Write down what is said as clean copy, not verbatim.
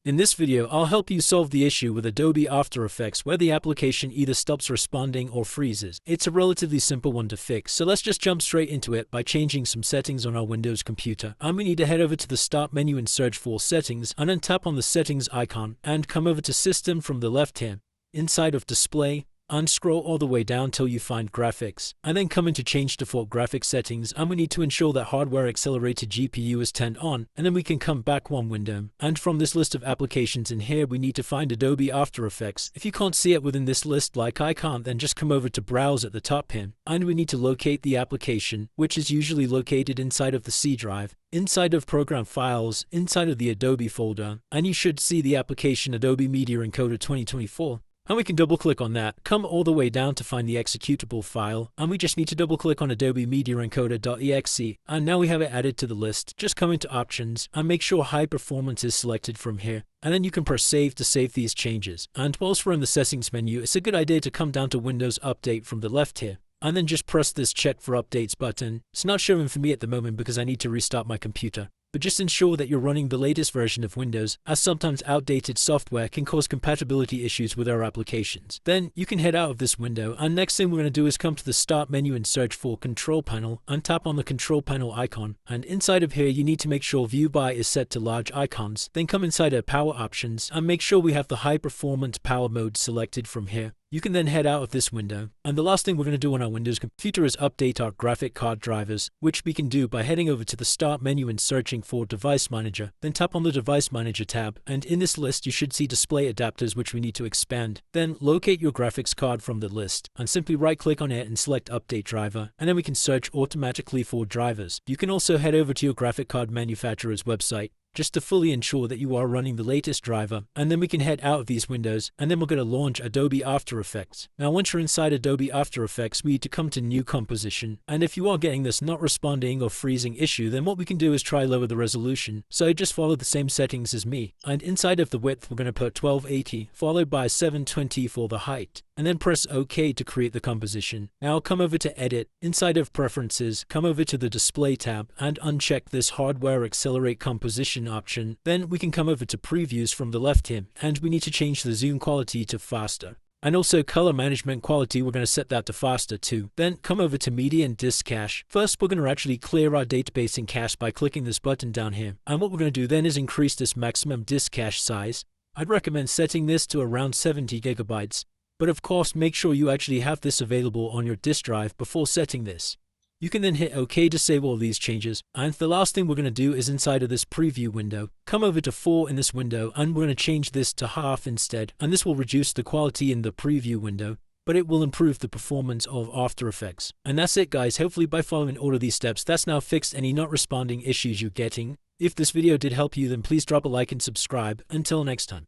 In this video, I'll help you solve the issue with Adobe After Effects where the application either stops responding or freezes. It's a relatively simple one to fix, so let's just jump straight into it by changing some settings on our Windows computer. And we need to head over to the Start menu and search for Settings, and then tap on the Settings icon and come over to System from the left here. Inside of Display, and scroll all the way down till you find Graphics, and then come into Change Default Graphics Settings, and we need to ensure that Hardware Accelerated GPU is turned on, and then we can come back one window. And from this list of applications in here, we need to find Adobe After Effects. If you can't see it within this list like I can't, then just come over to Browse at the top here, and we need to locate the application, which is usually located inside of the C drive, inside of Program Files, inside of the Adobe folder, and you should see the application Adobe Media Encoder 2024. And we can double click on that, come all the way down to find the executable file, and we just need to double click on Adobe Media Encoder.exe, and now we have it added to the list. Just come into Options and make sure High Performance is selected from here, and then you can press Save to save these changes. And whilst we're in the Settings menu, it's a good idea to come down to Windows Update from the left here, and then just press this Check for Updates button. It's not showing for me at the moment because I need to restart my computer. But just ensure that you're running the latest version of Windows, as sometimes outdated software can cause compatibility issues with our applications. Then you can head out of this window, and next thing we're going to do is come to the Start menu and search for Control Panel, and tap on the Control Panel icon. And inside of here, you need to make sure View By is set to Large Icons. Then come inside of Power Options, and make sure we have the High Performance Power mode selected from here. You can then head out of this window, and the last thing we're going to do on our Windows computer is update our graphic card drivers, which we can do by heading over to the Start menu and searching for Device Manager. Then tap on the Device Manager tab, and in this list you should see Display Adapters, which we need to expand. Then locate your graphics card from the list, and simply right click on it and select Update Driver, and then we can search automatically for drivers. You can also head over to your graphic card manufacturer's website, just to fully ensure that you are running the latest driver, and then we can head out of these windows, and then we're going to launch Adobe After Effects. Now once you're inside Adobe After Effects, we need to come to New Composition, and if you are getting this not responding or freezing issue, then what we can do is try lower the resolution. So just follow the same settings as me, and inside of the width we're going to put 1280, followed by 720 for the height, and then press OK to create the composition. Now come over to Edit, inside of Preferences, come over to the Display tab, and uncheck this Hardware Accelerate Composition option. Then we can come over to Previews from the left here, and we need to change the zoom quality to faster. And also color management quality, we're going to set that to faster too. Then come over to Media and Disk Cache. First we're going to actually clear our database and cache by clicking this button down here. And what we're going to do then is increase this maximum disk cache size. I'd recommend setting this to around 70 gigabytes. But of course make sure you actually have this available on your disk drive before setting this. You can then hit OK to save all these changes, and the last thing we're going to do is inside of this preview window, come over to 4 in this window, and we're going to change this to half instead, and this will reduce the quality in the preview window, but it will improve the performance of After Effects. And that's it guys, hopefully by following all of these steps, that's now fixed any not responding issues you're getting. If this video did help you, then please drop a like and subscribe. Until next time.